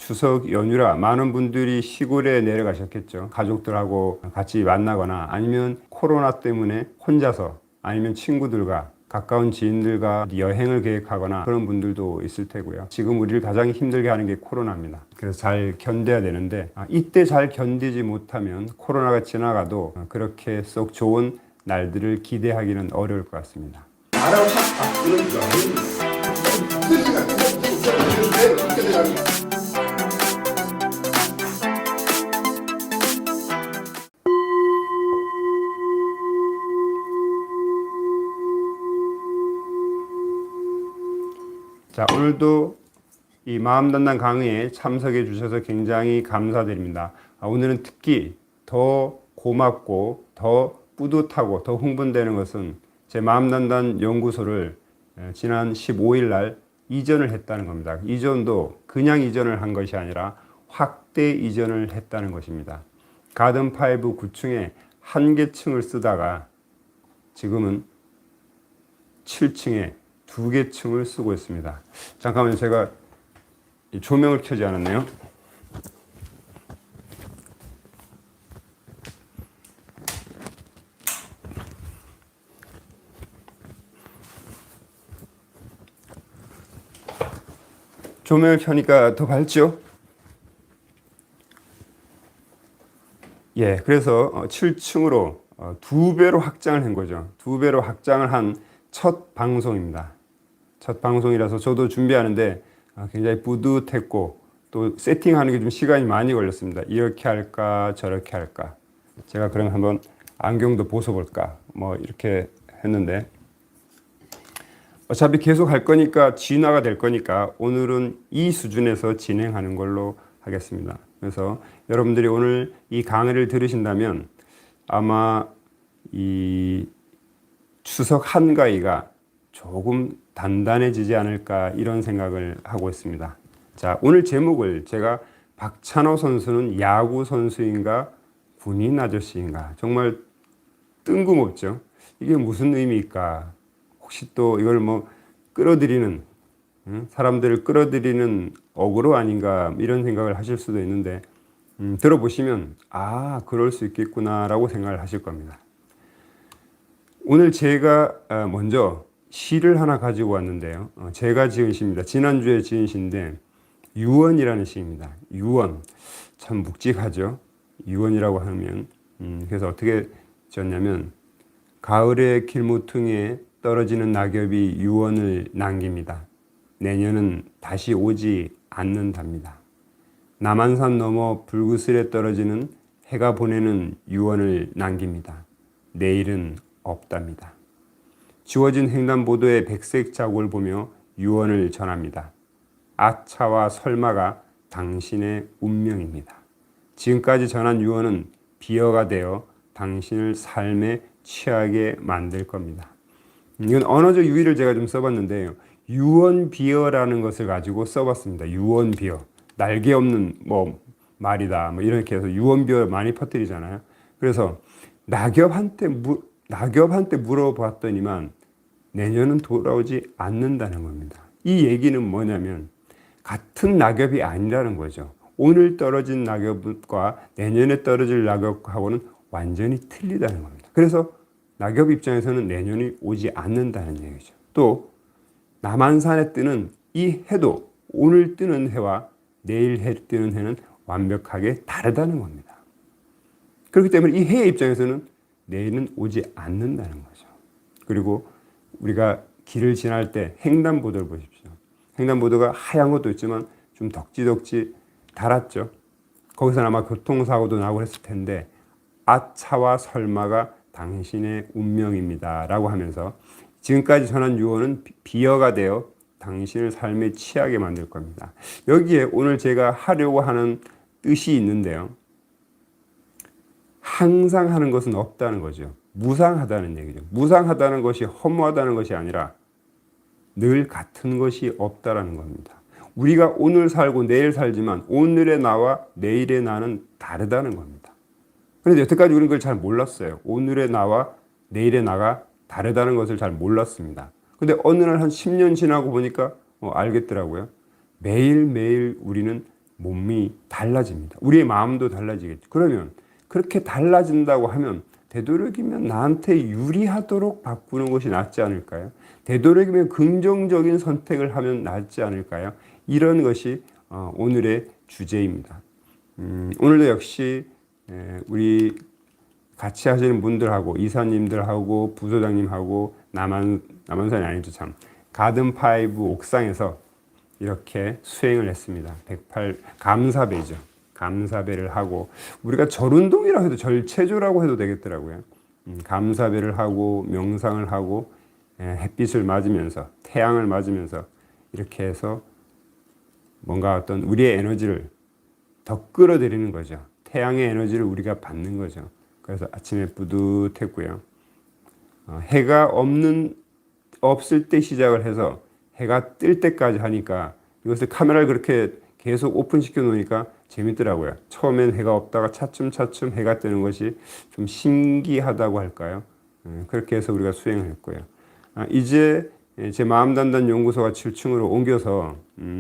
추석 연휴라 많은 분들이 시골에 내려가셨겠죠. 가족들하고 같이 만나거나 아니면 코로나 때문에 혼자서 아니면 친구들과 가까운 지인들과 여행을 계획하거나 그런 분들도 있을 테고요. 지금 우리를 가장 힘들게 하는 게 코로나입니다. 그래서 잘 견뎌야 되는데 이때 잘 견디지 못하면 코로나가 지나가도 그렇게 썩 좋은 날들을 기대하기는 어려울 것 같습니다. 자, 오늘도 이 마음단단 강의에 참석해 주셔서 굉장히 감사드립니다. 오늘은 특히 더 고맙고 더 뿌듯하고 더 흥분되는 것은 제 마음단단 연구소를 지난 15일 날 이전을 했다는 겁니다. 이전도 그냥 이전을 한 것이 아니라 확대 이전을 했다는 것입니다. 가든5 9층에 한 개 층을 쓰다가 지금은 7층에 2개 층을 쓰고 있습니다. 잠깐만요. 제가 조명을 켜지 않았네요. 조명을 켜니까 더 밝죠? 예, 그래서 7층으로 2배로 확장을 한 거죠. 2배로 확장을 한 첫 방송입니다. 첫 방송이라서 저도 준비하는데 굉장히 뿌듯했고 또 세팅하는 게 좀 시간이 많이 걸렸습니다. 이렇게 할까 저렇게 할까. 제가 그럼 한번 안경도 벗어볼까 뭐 이렇게 했는데 어차피 계속 할 거니까 진화가 될 거니까 오늘은 이 수준에서 진행하는 걸로 하겠습니다. 그래서 여러분들이 오늘 이 강의를 들으신다면 아마 이 추석 한가위가 조금 단단해지지 않을까 이런 생각을 하고 있습니다. 자, 오늘 제목을 제가 박찬호 선수는 야구 선수인가 군인 아저씨인가 정말 뜬금없죠. 이게 무슨 의미일까? 혹시 또 이걸 뭐 끌어들이는 사람들을 끌어들이는 어그로 아닌가 이런 생각을 하실 수도 있는데 들어보시면 그럴 수 있겠구나라고 생각을 하실 겁니다. 오늘 제가 먼저 시를 하나 가지고 왔는데요. 제가 지은 시입니다. 지난주에 지은 시인데 유언이라는 시입니다. 유언 참 묵직하죠. 유언이라고 하면 그래서 어떻게 지었냐면 가을의 길모퉁이에 떨어지는 낙엽이 유언을 남깁니다. 내년은 다시 오지 않는답니다. 남한산 너머 불그슬에 떨어지는 해가 보내는 유언을 남깁니다. 내일은 없답니다. 지워진 횡단보도의 백색 자국을 보며 유언을 전합니다. 아차와 설마가 당신의 운명입니다. 지금까지 전한 유언은 비어가 되어 당신을 삶에 취하게 만들 겁니다. 이건 언어적 유의를 제가 좀 써봤는데요. 유언비어라는 것을 가지고 써봤습니다. 유언비어. 날개 없는 뭐 말이다. 뭐 이렇게 해서 유언비어 많이 퍼뜨리잖아요. 그래서 낙엽한테 물어봤더니만 내년은 돌아오지 않는다는 겁니다. 이 얘기는 뭐냐면 같은 낙엽이 아니라는 거죠. 오늘 떨어진 낙엽과 내년에 떨어질 낙엽하고는 완전히 틀리다는 겁니다. 그래서 낙엽 입장에서는 내년이 오지 않는다는 얘기죠. 또 남한산에 뜨는 이 해도 오늘 뜨는 해와 내일 뜨는 해는 완벽하게 다르다는 겁니다. 그렇기 때문에 이 해의 입장에서는 내일은 오지 않는다는 거죠. 그리고 우리가 길을 지날 때 횡단보도를 보십시오. 횡단보도가 하얀 것도 있지만 좀 덕지덕지 달았죠. 거기서 아마 교통사고도 나고 했을 텐데 아차와 설마가 당신의 운명입니다 라고 하면서 지금까지 전한 유언은 비어가 되어 당신을 삶에 취하게 만들 겁니다. 여기에 오늘 제가 하려고 하는 뜻이 있는데요. 항상 하는 것은 없다는 거죠. 무상하다는 얘기죠. 무상하다는 것이 허무하다는 것이 아니라 늘 같은 것이 없다라는 겁니다. 우리가 오늘 살고 내일 살지만 오늘의 나와 내일의 나는 다르다는 겁니다. 그런데 여태까지 우리는 그걸 잘 몰랐어요. 오늘의 나와 내일의 나가 다르다는 것을 잘 몰랐습니다. 근데 어느 날 한 10년 지나고 보니까 알겠더라고요. 매일매일 우리는 몸이 달라집니다. 우리의 마음도 달라지겠죠. 그러면 그렇게 달라진다고 하면 되도록이면 나한테 유리하도록 바꾸는 것이 낫지 않을까요? 되도록이면 긍정적인 선택을 하면 낫지 않을까요? 이런 것이 오늘의 주제입니다. 오늘도 역시 우리 같이 하시는 분들하고 이사님들하고 부소장님하고 남한산이 아니죠 참 가든파이브 옥상에서 이렇게 수행을 했습니다. 108 감사배죠. 감사배를 하고 우리가 절운동이라고 해도 절체조라고 해도 되겠더라고요. 감사배를 하고 명상을 하고 햇빛을 맞으면서 태양을 맞으면서 이렇게 해서 뭔가 어떤 우리의 에너지를 더 끌어들이는 거죠. 태양의 에너지를 우리가 받는 거죠. 그래서 아침에 뿌듯했고요. 해가 없을 때 시작을 해서 해가 뜰 때까지 하니까 이것을 카메라를 그렇게 계속 오픈시켜 놓으니까 재밌더라고요. 처음엔 해가 없다가 차츰 해가 뜨는 것이 좀 신기하다고 할까요? 그렇게 해서 우리가 수행을 했고요. 이제 제 마음단단 연구소가 7층으로 옮겨서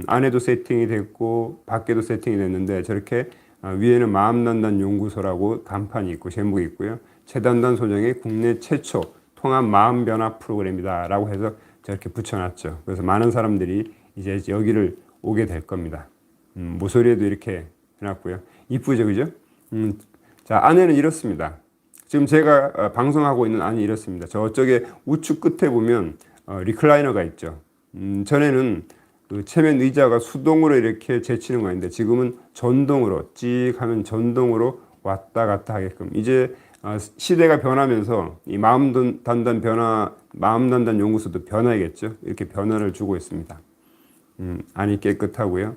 안에도 세팅이 됐고 밖에도 세팅이 됐는데 저렇게 위에는 마음단단 연구소라고 간판이 있고 제목이 있고요. 최단단 소장의 국내 최초 통합 마음 변화 프로그램이다 라고 해서 저렇게 붙여놨죠. 그래서 많은 사람들이 이제 여기를 오게 될 겁니다. 모서리에도 이렇게 해놨고요. 이쁘죠, 그죠? 자, 안에는 이렇습니다. 지금 제가 방송하고 있는 안이 이렇습니다. 저쪽에 우측 끝에 보면 리클라이너가 있죠. 전에는 그 체면 의자가 수동으로 이렇게 제치는 거 아닌데 지금은 전동으로 찍 하면 전동으로 왔다 갔다 하게끔 이제 시대가 변하면서 이 마음단단 연구소도 변화겠죠. 이렇게 변화를 주고 있습니다. 안이 깨끗하고요.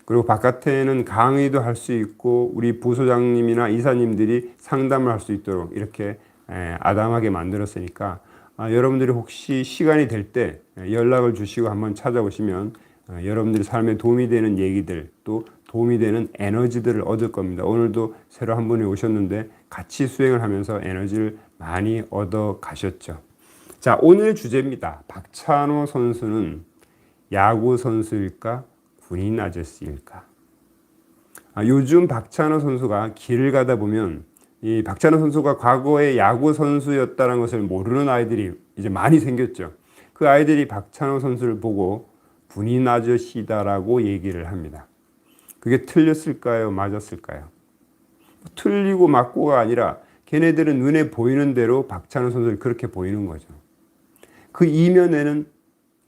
그리고 바깥에는 강의도 할 수 있고 우리 부소장님이나 이사님들이 상담을 할 수 있도록 이렇게 아담하게 만들었으니까 여러분들이 혹시 시간이 될 때 연락을 주시고 한번 찾아오시면 여러분들이 삶에 도움이 되는 얘기들 또 도움이 되는 에너지들을 얻을 겁니다. 오늘도 새로 한 분이 오셨는데 같이 수행을 하면서 에너지를 많이 얻어 가셨죠. 자, 오늘 주제입니다. 박찬호 선수는 야구 선수일까? 군인 아저씨일까? 요즘 박찬호 선수가 길을 가다 보면 이 박찬호 선수가 과거에 야구 선수였다는 것을 모르는 아이들이 이제 많이 생겼죠. 그 아이들이 박찬호 선수를 보고 군인 아저씨다라고 얘기를 합니다. 그게 틀렸을까요? 맞았을까요? 틀리고 맞고가 아니라 걔네들은 눈에 보이는 대로 박찬호 선수를 그렇게 보이는 거죠. 그 이면에는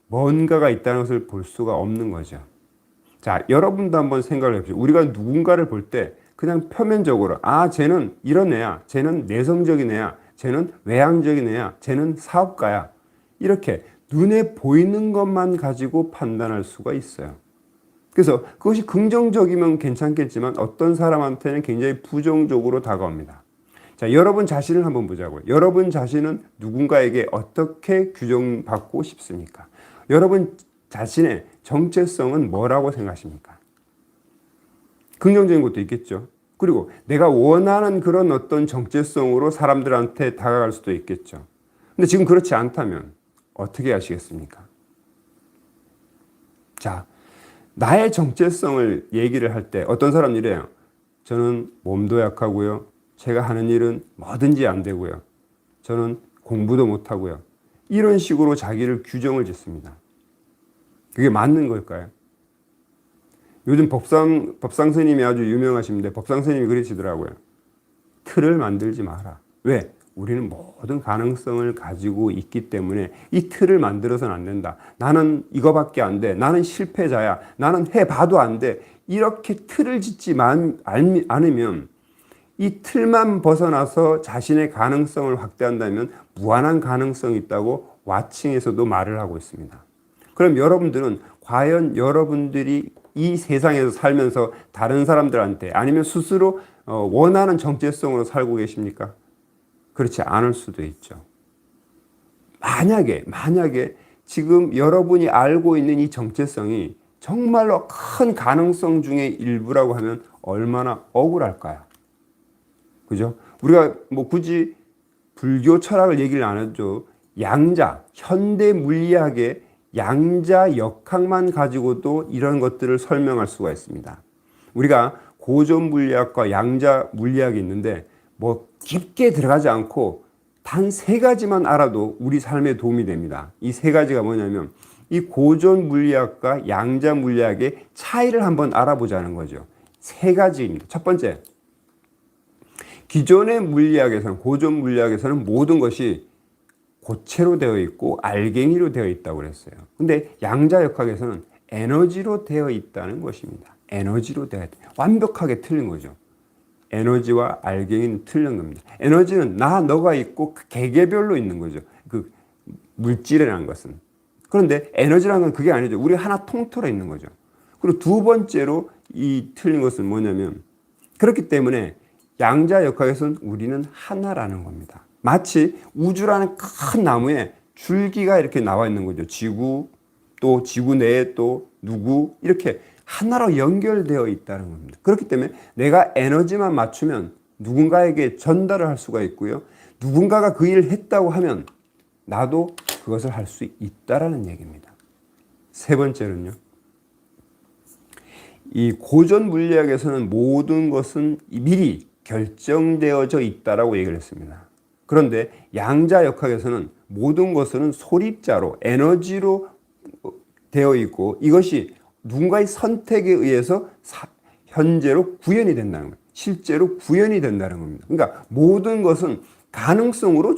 뭔가가 있다는 것을 볼 수가 없는 거죠. 자, 여러분도 한번 생각을 해보세요. 우리가 누군가를 볼 때 그냥 표면적으로 쟤는 이런 애야, 쟤는 내성적인 애야, 쟤는 외향적인 애야, 쟤는 사업가야 이렇게 눈에 보이는 것만 가지고 판단할 수가 있어요. 그래서 그것이 긍정적이면 괜찮겠지만 어떤 사람한테는 굉장히 부정적으로 다가옵니다. 자, 여러분 자신을 한번 보자고요. 여러분 자신은 누군가에게 어떻게 규정받고 싶습니까? 여러분 자신의 정체성은 뭐라고 생각하십니까? 긍정적인 것도 있겠죠. 그리고 내가 원하는 그런 어떤 정체성으로 사람들한테 다가갈 수도 있겠죠. 근데 지금 그렇지 않다면 어떻게 하시겠습니까? 자, 나의 정체성을 얘기를 할 때 어떤 사람 이래요. 저는 몸도 약하고요. 제가 하는 일은 뭐든지 안 되고요. 저는 공부도 못하고요. 이런 식으로 자기를 규정을 짓습니다. 그게 맞는 걸까요? 요즘 법상 스님이 아주 유명하신데 법상 스님이 그러시더라고요. 틀을 만들지 마라. 왜? 우리는 모든 가능성을 가지고 있기 때문에 이 틀을 만들어서는 안 된다. 나는 이거밖에 안 돼. 나는 실패자야. 나는 해봐도 안 돼. 이렇게 틀을 짓지 않으면 이 틀만 벗어나서 자신의 가능성을 확대한다면 무한한 가능성이 있다고 와칭에서도 말을 하고 있습니다. 그럼 여러분들은 과연 여러분들이 이 세상에서 살면서 다른 사람들한테 아니면 스스로 원하는 정체성으로 살고 계십니까? 그렇지 않을 수도 있죠. 만약에 지금 여러분이 알고 있는 이 정체성이 정말로 큰 가능성 중의 일부라고 하면 얼마나 억울할까요? 그죠? 우리가 뭐 굳이 불교 철학을 얘기를 안 해도 양자, 현대 물리학의 양자 역학만 가지고도 이런 것들을 설명할 수가 있습니다. 우리가 고전 물리학과 양자 물리학이 있는데 뭐 깊게 들어가지 않고 단 세 가지만 알아도 우리 삶에 도움이 됩니다. 이 세 가지가 뭐냐면 이 고전 물리학과 양자 물리학의 차이를 한번 알아보자는 거죠. 세 가지입니다. 첫 번째, 기존의 물리학에서는, 고전 물리학에서는 모든 것이 고체로 되어 있고 알갱이로 되어 있다고 그랬어요. 근데 양자역학에서는 에너지로 되어 있다는 것입니다. 에너지로 되어 있다. 완벽하게 틀린 거죠. 에너지와 알갱이는 틀린 겁니다. 에너지는 나, 너가 있고 그 개개별로 있는 거죠. 그 물질이라는 것은. 그런데 에너지라는 건 그게 아니죠. 우리 하나 통틀어 있는 거죠. 그리고 두 번째로 이 틀린 것은 뭐냐면, 그렇기 때문에 양자역학에서는 우리는 하나라는 겁니다. 마치 우주라는 큰 나무에 줄기가 이렇게 나와 있는 거죠. 지구, 또 지구 내에 또 누구, 이렇게 하나로 연결되어 있다는 겁니다. 그렇기 때문에 내가 에너지만 맞추면 누군가에게 전달을 할 수가 있고요. 누군가가 그 일을 했다고 하면 나도 그것을 할 수 있다라는 얘기입니다. 세 번째는요. 이 고전 물리학에서는 모든 것은 미리 결정되어져 있다라고 얘기를 했습니다. 그런데 양자역학에서는 모든 것은 소립자로, 에너지로 되어 있고 이것이 누군가의 선택에 의해서 현재로 구현이 된다는 거예요. 실제로 구현이 된다는 겁니다. 그러니까 모든 것은 가능성으로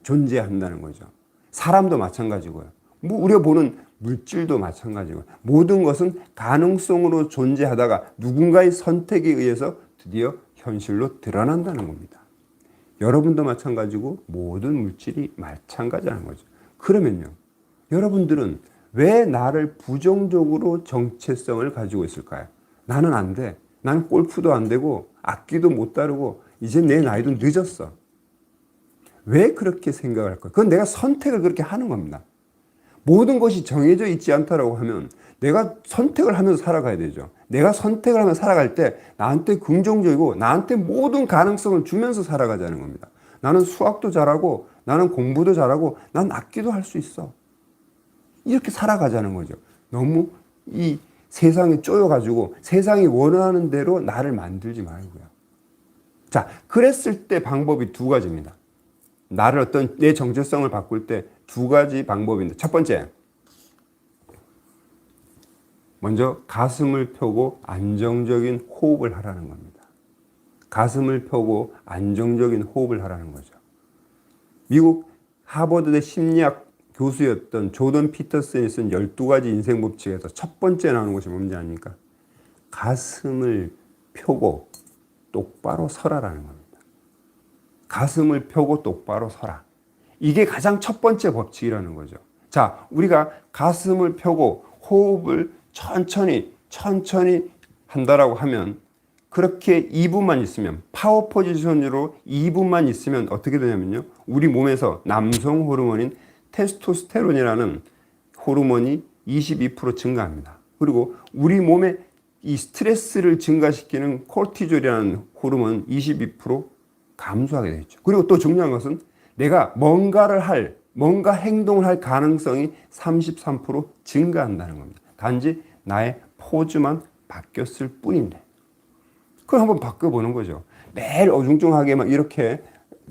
존재한다는 거죠. 사람도 마찬가지고요. 뭐 우리가 보는 물질도 마찬가지고요. 모든 것은 가능성으로 존재하다가 누군가의 선택에 의해서 드디어 현실로 드러난다는 겁니다. 여러분도 마찬가지고 모든 물질이 마찬가지라는 거죠. 그러면요, 여러분들은 왜 나를 부정적으로 정체성을 가지고 있을까요? 나는 안 돼. 나는 골프도 안 되고 악기도 못 다루고 이제 내 나이도 늦었어. 왜 그렇게 생각을 할까요? 그건 내가 선택을 그렇게 하는 겁니다. 모든 것이 정해져 있지 않다라고 하면 내가 선택을 하면서 살아가야 되죠. 내가 선택을 하면서 살아갈 때 나한테 긍정적이고 나한테 모든 가능성을 주면서 살아가자는 겁니다. 나는 수학도 잘하고 나는 공부도 잘하고 난 악기도 할 수 있어. 이렇게 살아가자는 거죠. 너무 이 세상에 쪼여가지고 세상이 원하는 대로 나를 만들지 말고요. 자, 그랬을 때 방법이 두 가지입니다. 나를 어떤 내 정체성을 바꿀 때 두 가지 방법인데, 첫 번째, 먼저 가슴을 펴고 안정적인 호흡을 하라는 겁니다. 가슴을 펴고 안정적인 호흡을 하라는 거죠. 미국 하버드대 심리학 교수였던 조던 피터슨이 쓴 12가지 인생 법칙에서 첫 번째 나오는 것이 뭔지 아닙니까? 가슴을 펴고 똑바로 서라라는 겁니다. 가슴을 펴고 똑바로 서라. 이게 가장 첫 번째 법칙이라는 거죠. 자, 우리가 가슴을 펴고 호흡을 천천히 한다라고 하면 그렇게 2분만 있으면, 파워 포지션으로 2분만 있으면 어떻게 되냐면요, 우리 몸에서 남성 호르몬인 테스토스테론이라는 호르몬이 22% 증가합니다. 그리고 우리 몸에 이 스트레스를 증가시키는 코르티졸이라는 호르몬은 22% 감소하게 되죠. 그리고 또 중요한 것은 내가 뭔가 행동을 할 가능성이 33% 증가한다는 겁니다. 단지 나의 포즈만 바뀌었을 뿐인데. 그걸 한번 바꿔보는 거죠. 매일 어중중하게 막 이렇게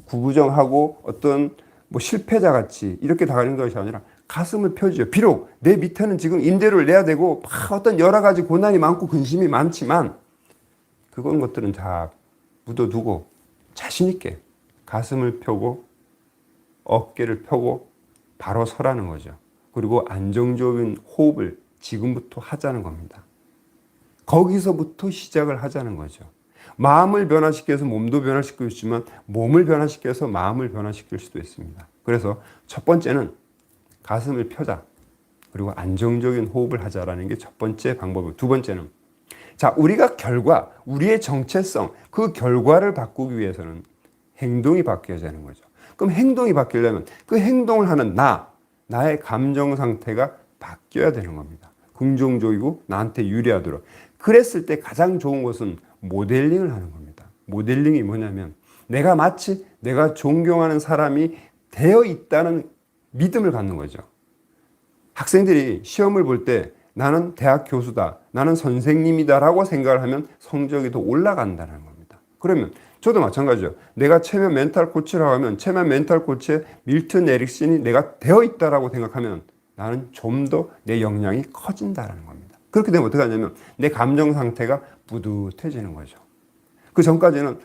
구부정하고 어떤 뭐 실패자 같이 이렇게 다가는 것이 아니라 가슴을 펴주죠. 비록 내 밑에는 지금 임대료를 내야 되고 막 어떤 여러 가지 고난이 많고 근심이 많지만 그런 것들은 다 묻어두고 자신 있게 가슴을 펴고 어깨를 펴고 바로 서라는 거죠. 그리고 안정적인 호흡을 지금부터 하자는 겁니다. 거기서부터 시작을 하자는 거죠. 마음을 변화시켜서 몸도 변화시킬 수 있지만 몸을 변화시켜서 마음을 변화시킬 수도 있습니다. 그래서 첫 번째는 가슴을 펴자. 그리고 안정적인 호흡을 하자라는 게 첫 번째 방법이고, 두 번째는, 자, 우리의 정체성, 그 결과를 바꾸기 위해서는 행동이 바뀌어야 하는 거죠. 그럼 행동이 바뀌려면 그 행동을 하는 나의 감정 상태가 바뀌어야 되는 겁니다. 긍정적이고 나한테 유리하도록. 그랬을 때 가장 좋은 것은 모델링을 하는 겁니다. 모델링이 뭐냐면 마치 내가 존경하는 사람이 되어 있다는 믿음을 갖는 거죠. 학생들이 시험을 볼 때 나는 대학 교수다, 나는 선생님이다라고 생각을 하면 성적이 더 올라간다는 겁니다. 그러면 저도 마찬가지죠. 내가 체면 멘탈 코치라고 하면 체면 멘탈 코치의 밀턴 에릭슨이 내가 되어 있다라고 생각하면 나는 좀 더 내 역량이 커진다는 겁니다. 그렇게 되면 어떻게 하냐면 내 감정 상태가 뿌듯해지는 거죠. 그 전까지는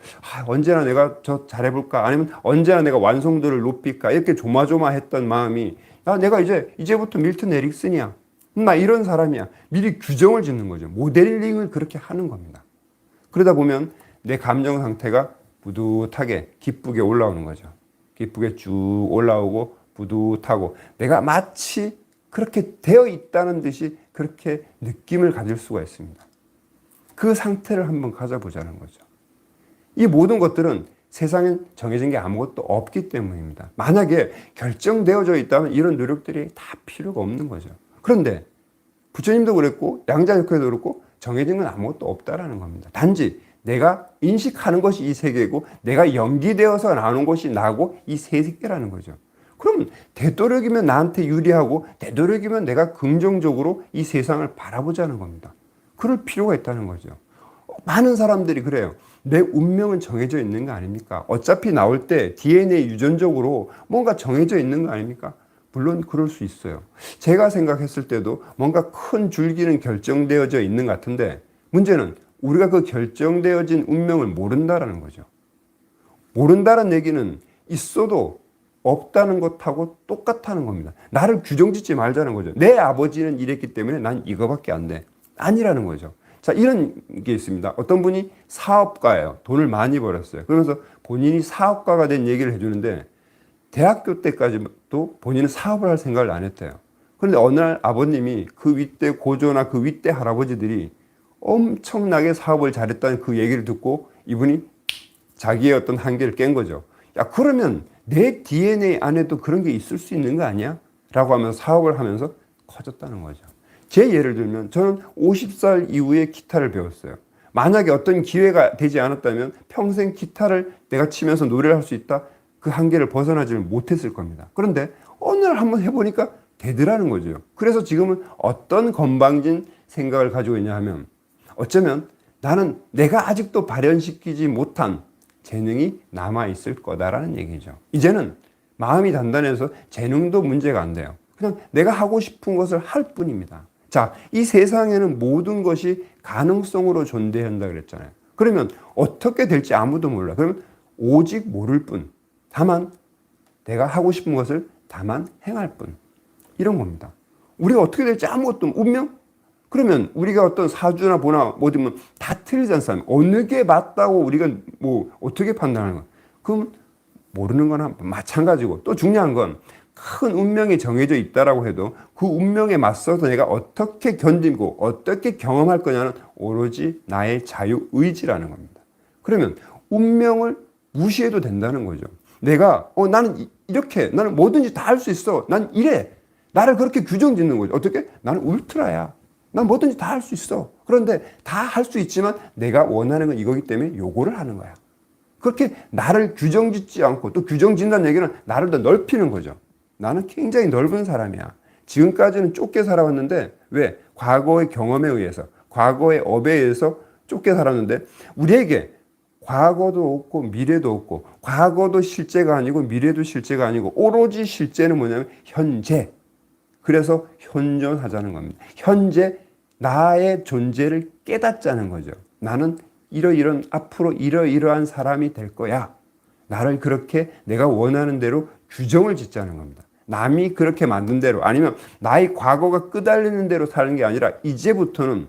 언제나 내가 저 잘해볼까, 아니면 언제나 내가 완성도를 높일까, 이렇게 조마조마했던 마음이 내가 이제부터 밀턴 에릭슨이야, 나 이런 사람이야, 미리 규정을 짓는 거죠. 모델링을 그렇게 하는 겁니다. 그러다 보면 내 감정 상태가 뿌듯하게 기쁘게 올라오는 거죠. 기쁘게 쭉 올라오고 뿌듯하고 내가 마치 그렇게 되어 있다는 듯이 그렇게 느낌을 가질 수가 있습니다. 그 상태를 한번 가져보자는 거죠. 이 모든 것들은 세상엔 정해진 게 아무것도 없기 때문입니다. 만약에 결정되어져 있다면 이런 노력들이 다 필요가 없는 거죠. 그런데 부처님도 그랬고 양자역학에도 그렇고 정해진 건 아무것도 없다라는 겁니다. 단지 내가 인식하는 것이 이 세계고 내가 연기되어서 나오는 것이 나고 이 세계라는 거죠. 그럼 되도록이면 나한테 유리하고 되도록이면 내가 긍정적으로 이 세상을 바라보자는 겁니다. 그럴 필요가 있다는 거죠. 많은 사람들이 그래요. 내 운명은 정해져 있는 거 아닙니까? 어차피 나올 때 DNA 유전적으로 뭔가 정해져 있는 거 아닙니까? 물론 그럴 수 있어요. 제가 생각했을 때도 뭔가 큰 줄기는 결정되어져 있는 것 같은데 문제는 우리가 그 결정되어진 운명을 모른다라는 거죠. 모른다는 얘기는 있어도 없다는 것하고 똑같다는 겁니다. 나를 규정짓지 말자는 거죠. 내 아버지는 이랬기 때문에 난 이거밖에 안 돼. 아니라는 거죠. 자, 이런 게 있습니다. 어떤 분이 사업가예요. 돈을 많이 벌었어요. 그러면서 본인이 사업가가 된 얘기를 해주는데 대학교 때까지도 본인은 사업을 할 생각을 안 했대요. 그런데 어느 날 아버님이 그 윗대 고조나 그 윗대 할아버지들이 엄청나게 사업을 잘했다는 그 얘기를 듣고 이분이 자기의 어떤 한계를 깬 거죠. 야, 그러면 내 DNA 안에도 그런 게 있을 수 있는 거 아니야? 라고 하면서 사업을 하면서 커졌다는 거죠. 제 예를 들면 저는 50살 이후에 기타를 배웠어요. 만약에 어떤 기회가 되지 않았다면 평생 기타를 내가 치면서 노래를 할 수 있다? 그 한계를 벗어나지를 못했을 겁니다. 그런데 어느 날 한번 해보니까 되더라는 거죠. 그래서 지금은 어떤 건방진 생각을 가지고 있냐 하면 어쩌면 나는 내가 아직도 발현시키지 못한 재능이 남아있을 거다라는 얘기죠. 이제는 마음이 단단해서 재능도 문제가 안 돼요. 그냥 내가 하고 싶은 것을 할 뿐입니다. 자, 이 세상에는 모든 것이 가능성으로 존재한다 그랬잖아요. 그러면 어떻게 될지 아무도 몰라. 그러면 오직 모를 뿐. 다만 내가 하고 싶은 것을 다만 행할 뿐. 이런 겁니다. 우리가 어떻게 될지 아무것도 운명? 그러면 우리가 어떤 사주나 보나 뭐 어디면 다 틀리지 않습니까? 어느 게 맞다고 우리가 뭐 어떻게 판단하는 거야? 그럼 모르는 거나 마찬가지고 또 중요한 건 큰 운명이 정해져 있다라고 해도 그 운명에 맞서서 내가 어떻게 견디고 어떻게 경험할 거냐는 오로지 나의 자유의지라는 겁니다. 그러면 운명을 무시해도 된다는 거죠. 내가 나는 이렇게 나는 뭐든지 다 할 수 있어. 난 이래. 나를 그렇게 규정 짓는 거죠. 어떻게? 나는 울트라야. 난 뭐든지 다 할 수 있어. 그런데 다 할 수 있지만 내가 원하는 건 이거기 때문에 요거를 하는 거야. 그렇게 나를 규정 짓지 않고 또 규정 짓는다는 얘기는 나를 더 넓히는 거죠. 나는 굉장히 넓은 사람이야. 지금까지는 좁게 살아왔는데 왜? 과거의 경험에 의해서 과거의 업에 의해서 좁게 살았는데 우리에게 과거도 없고 미래도 없고 과거도 실제가 아니고 미래도 실제가 아니고 오로지 실제는 뭐냐면 현재. 그래서 현존하자는 겁니다. 현재 나의 존재를 깨닫자는 거죠. 나는 이러이런 앞으로 이러이러한 사람이 될 거야. 나를 그렇게 내가 원하는 대로 규정을 짓자는 겁니다. 남이 그렇게 만든 대로 아니면 나의 과거가 끄달리는 대로 사는 게 아니라 이제부터는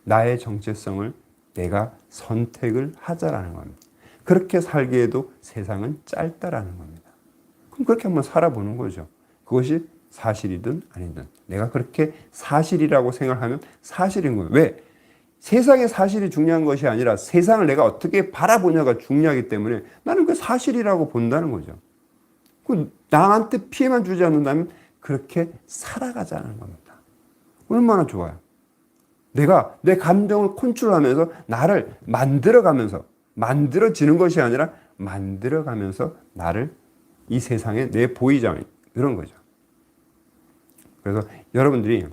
나의 정체성을 내가 선택을 하자라는 겁니다. 그렇게 살기에도 세상은 짧다라는 겁니다. 그럼 그렇게 한번 살아보는 거죠. 그것이 사실이든 아니든 내가 그렇게 사실이라고 생각하면 사실인 거예요. 왜? 세상의 사실이 중요한 것이 아니라 세상을 내가 어떻게 바라보냐가 중요하기 때문에 나는 그 사실이라고 본다는 거죠. 나한테 피해만 주지 않는다면 그렇게 살아가자는 겁니다. 얼마나 좋아요. 내가 내 감정을 컨트롤하면서 나를 만들어가면서 만들어지는 것이 아니라 만들어가면서 나를 이 세상에 내 보이자 그런 거죠. 그래서 여러분들이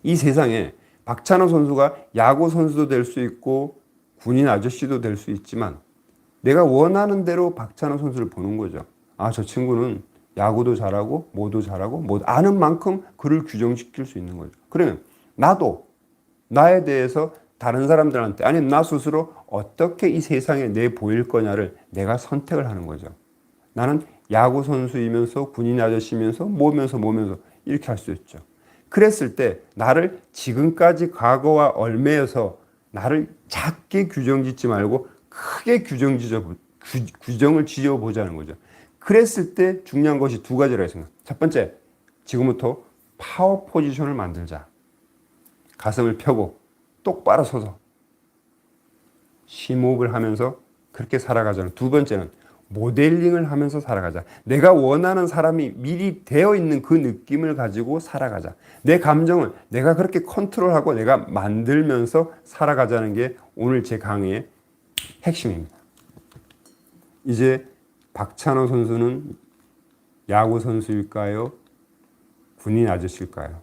이 세상에 박찬호 선수가 야구 선수도 될 수 있고 군인 아저씨도 될 수 있지만 내가 원하는 대로 박찬호 선수를 보는 거죠. 아, 저 친구는 야구도 잘하고 뭐도 잘하고 뭐 아는 만큼 그를 규정시킬 수 있는 거죠. 그러면 나도 나에 대해서 다른 사람들한테 아니면 나 스스로 어떻게 이 세상에 내 보일 거냐를 내가 선택을 하는 거죠. 나는 야구 선수이면서 군인 아저씨면서 뭐면서 이렇게 할 수 있죠. 그랬을 때 나를 지금까지 과거와 얽매여서 나를 작게 규정짓지 말고 크게 규정을 지어보자는 거죠. 그랬을 때 중요한 것이 두 가지라 했습니다. 첫 번째, 지금부터 파워 포지션을 만들자. 가슴을 펴고 똑바로 서서 심호흡을 하면서 그렇게 살아가자는. 두 번째는 모델링을 하면서 살아가자. 내가 원하는 사람이 미리 되어 있는 그 느낌을 가지고 살아가자. 내 감정을 내가 그렇게 컨트롤하고 내가 만들면서 살아가자는 게 오늘 제 강의의 핵심입니다. 이제 박찬호 선수는 야구 선수일까요? 군인 아저씨일까요?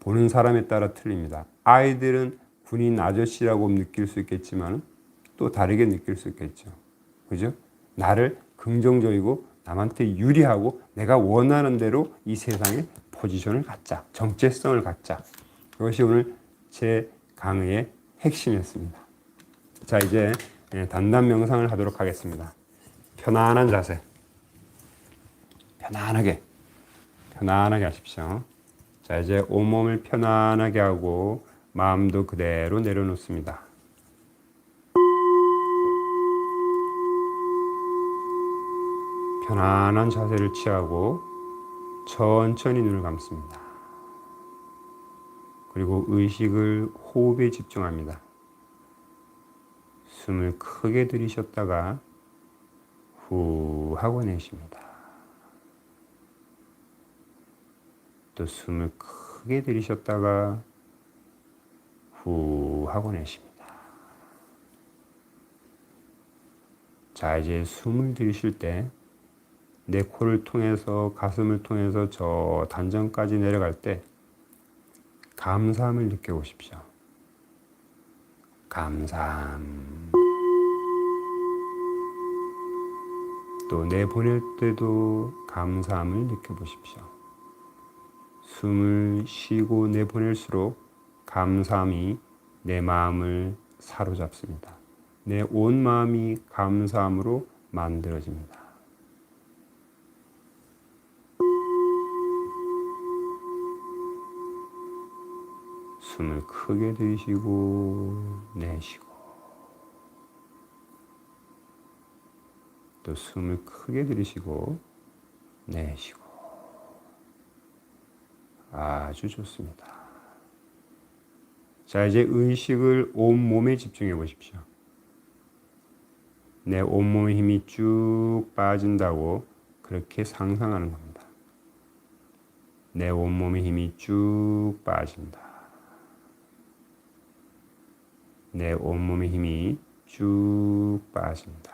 보는 사람에 따라 틀립니다. 아이들은 군인 아저씨라고 느낄 수 있겠지만 또 다르게 느낄 수 있겠죠. 그죠? 나를 긍정적이고 남한테 유리하고 내가 원하는 대로 이 세상에 포지션을 갖자. 정체성을 갖자. 그것이 오늘 제 강의의 핵심이었습니다. 자, 이제 단단 명상을 하도록 하겠습니다. 편안한 자세. 편안하게 하십시오. 자, 이제 온몸을 편안하게 하고 마음도 그대로 내려놓습니다. 편안한 자세를 취하고 천천히 눈을 감습니다. 그리고 의식을 호흡에 집중합니다. 숨을 크게 들이셨다가 후 하고 내쉽니다. 또 숨을 크게 들이셨다가 후 하고 내쉽니다. 자, 이제 숨을 들이쉴 때 내 코를 통해서 가슴을 통해서 저 단전까지 내려갈 때 감사함을 느껴보십시오. 감사함. 또 내보낼 때도 감사함을 느껴보십시오. 숨을 쉬고 내보낼수록 감사함이 내 마음을 사로잡습니다. 내 온 마음이 감사함으로 만들어집니다. 숨을 크게 들이쉬고 내쉬고 또 숨을 크게 들이쉬고 내쉬고 아주 좋습니다. 자, 이제 의식을 온몸에 집중해 보십시오. 내 온몸의 힘이 쭉 빠진다고 그렇게 상상하는 겁니다. 내 온몸의 힘이 쭉 빠진다. 내 온몸의 힘이 쭉 빠진다.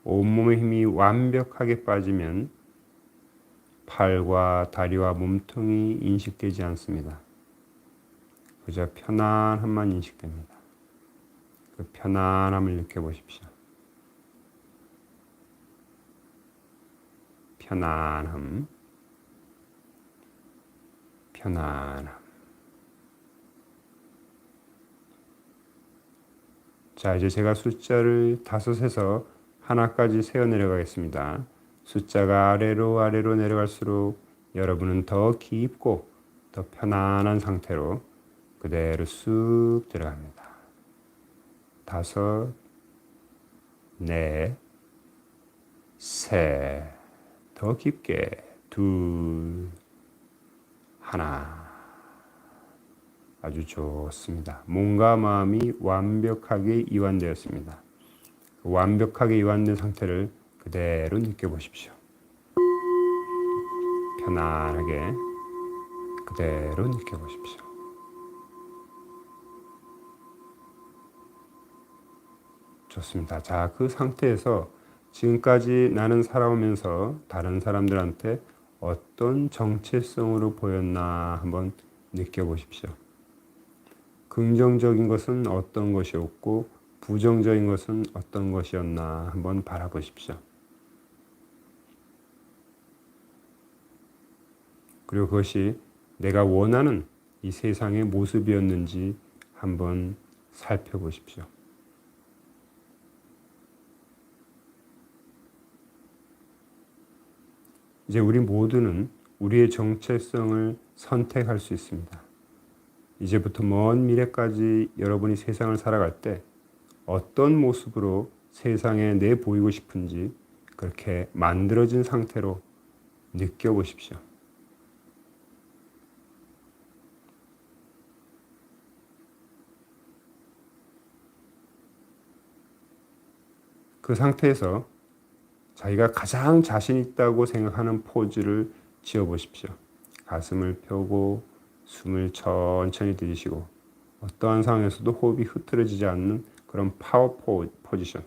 온몸의 힘이 완벽하게 빠지면 팔과 다리와 몸통이 인식되지 않습니다. 그저 편안함만 인식됩니다. 그 편안함을 느껴보십시오. 편안함, 편안함. 자, 이제 제가 숫자를 5에서 하나까지 세어 내려가겠습니다. 숫자가 아래로 내려갈수록 여러분은 더 깊고 더 편안한 상태로 그대로 쑥 들어갑니다. 5, 4, 3, 더 깊게 2, 1. 아주 좋습니다. 몸과 마음이 완벽하게 이완되었습니다. 완벽하게 이완된 상태를 그대로 느껴보십시오. 편안하게 그대로 느껴보십시오. 좋습니다. 자, 그 상태에서 지금까지 나는 살아오면서 다른 사람들한테 어떤 정체성으로 보였나 한번 느껴보십시오. 긍정적인 것은 어떤 것이었고 부정적인 것은 어떤 것이었나 한번 바라보십시오. 그리고 그것이 내가 원하는 이 세상의 모습이었는지 한번 살펴보십시오. 이제 우리 모두는 우리의 정체성을 선택할 수 있습니다. 이제부터 먼 미래까지 여러분이 세상을 살아갈 때 어떤 모습으로 세상에 내보이고 싶은지 그렇게 만들어진 상태로 느껴보십시오. 그 상태에서 자기가 가장 자신 있다고 생각하는 포즈를 지어보십시오. 가슴을 펴고 숨을 천천히 들이쉬고 어떠한 상황에서도 호흡이 흐트러지지 않는 그런 파워 포지션.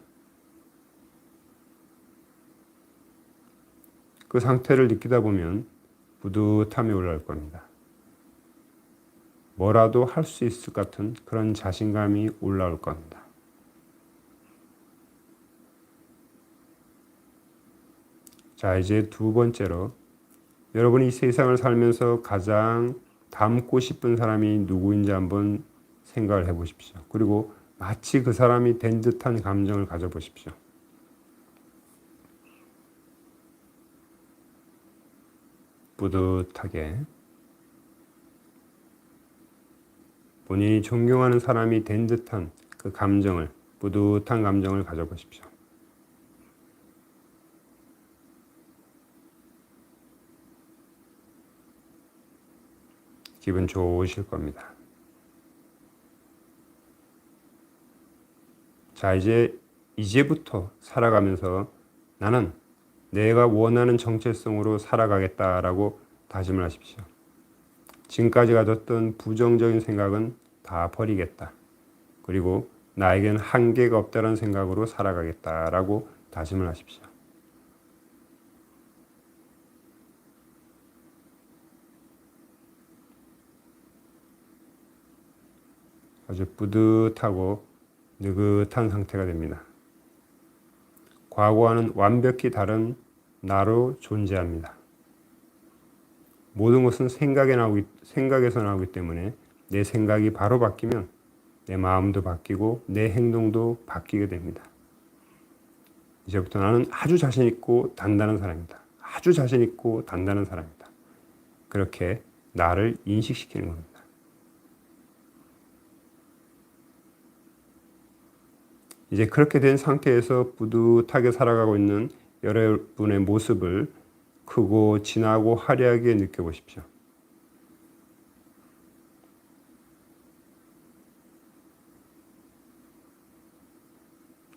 그 상태를 느끼다 보면 뿌듯함이 올라올 겁니다. 뭐라도 할 수 있을 것 같은 그런 자신감이 올라올 겁니다. 자, 이제 두 번째로 여러분이 이 세상을 살면서 가장 닮고 싶은 사람이 누구인지 한번 생각을 해보십시오. 그리고 마치 그 사람이 된 듯한 감정을 가져보십시오. 뿌듯하게 본인이 존경하는 사람이 된 듯한 그 감정을, 뿌듯한 감정을 가져보십시오. 기분 좋으실 겁니다. 자, 이제부터 살아가면서 나는 내가 원하는 정체성으로 살아가겠다라고 다짐을 하십시오. 지금까지 가졌던 부정적인 생각은 다 버리겠다. 그리고 나에겐 한계가 없다는 생각으로 살아가겠다라고 다짐을 하십시오. 아주 뿌듯하고 느긋한 상태가 됩니다. 과거와는 완벽히 다른 나로 존재합니다. 모든 것은 생각에서 나오기 때문에 내 생각이 바로 바뀌면 내 마음도 바뀌고 내 행동도 바뀌게 됩니다. 이제부터 나는 아주 자신 있고 단단한 사람이다. 아주 자신 있고 단단한 사람이다. 그렇게 나를 인식시키는 겁니다. 이제 그렇게 된 상태에서 뿌듯하게 살아가고 있는 여러분의 모습을 크고 진하고 화려하게 느껴보십시오.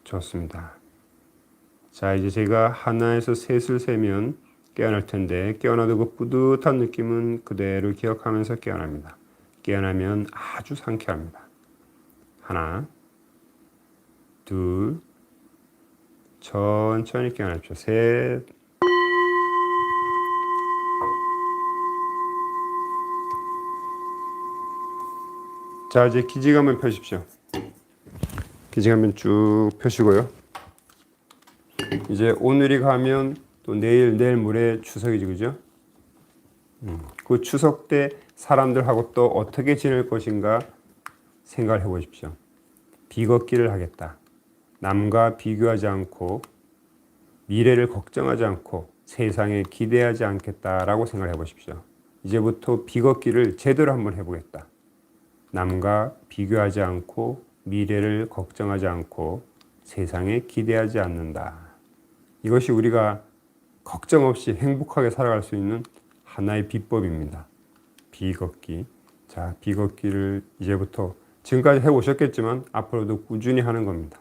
좋습니다. 자, 이제 제가 하나에서 셋을 세면 깨어날 텐데 깨어나도 그 뿌듯한 느낌은 그대로 기억하면서 깨어납니다. 깨어나면 아주 상쾌합니다. 하나, 둘, 천천히 깨어나십시오. 셋, 자, 이제 기지개 한번 펴십시오. 기지개 한번 쭉 펴시고요. 이제 오늘이 가면 또 내일 모레 추석이지, 그죠? 그 추석 때 사람들하고 또 어떻게 지낼 것인가 생각을 해보십시오. 비걷기를 하겠다. 남과 비교하지 않고 미래를 걱정하지 않고 세상에 기대하지 않겠다라고 생각을 해보십시오. 이제부터 비걷기를 제대로 한번 해보겠다. 남과 비교하지 않고 미래를 걱정하지 않고 세상에 기대하지 않는다. 이것이 우리가 걱정 없이 행복하게 살아갈 수 있는 하나의 비법입니다. 비걷기. 자, 비걷기를 이제부터 지금까지 해오셨겠지만 앞으로도 꾸준히 하는 겁니다.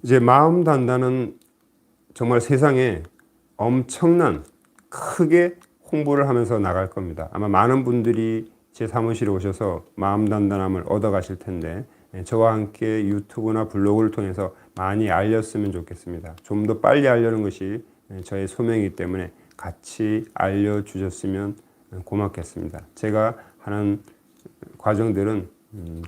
이제 마음 단단은 정말 세상에 엄청난 크게 홍보를 하면서 나갈 겁니다. 아마 많은 분들이 제 사무실에 오셔서 마음 단단함을 얻어 가실 텐데 저와 함께 유튜브나 블로그를 통해서 많이 알렸으면 좋겠습니다. 좀 더 빨리 알려는 것이 저의 소명이기 때문에 같이 알려주셨으면 고맙겠습니다. 제가 하는 과정들은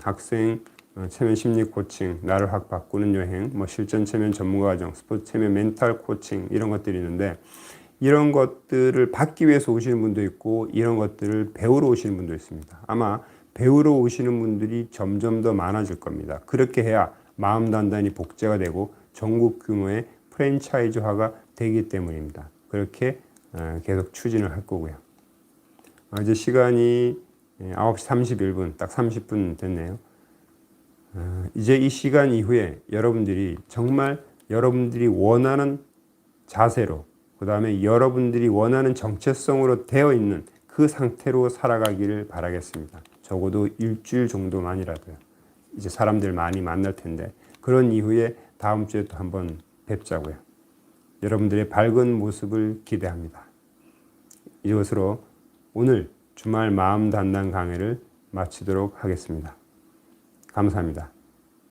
학생 체면 심리 코칭, 나를 확 바꾸는 여행, 뭐 실전 체면 전문가 과정, 스포츠 체면 멘탈 코칭 이런 것들이 있는데 이런 것들을 받기 위해서 오시는 분도 있고 이런 것들을 배우러 오시는 분도 있습니다. 아마 배우러 오시는 분들이 점점 더 많아질 겁니다. 그렇게 해야 마음 단단히 복제가 되고 전국 규모의 프랜차이즈화가 되기 때문입니다. 그렇게 계속 추진을 할 거고요. 이제 시간이 9시 31분, 딱 30분 됐네요. 이제 이 시간 이후에 여러분들이 정말 여러분들이 원하는 자세로, 그 다음에 여러분들이 원하는 정체성으로 되어 있는 그 상태로 살아가기를 바라겠습니다. 적어도 일주일 정도만이라도요. 이제 사람들 많이 만날 텐데 그런 이후에 다음 주에 또 한번 뵙자고요. 여러분들의 밝은 모습을 기대합니다. 이것으로 오늘 주말 마음 단단 강의를 마치도록 하겠습니다. 감사합니다.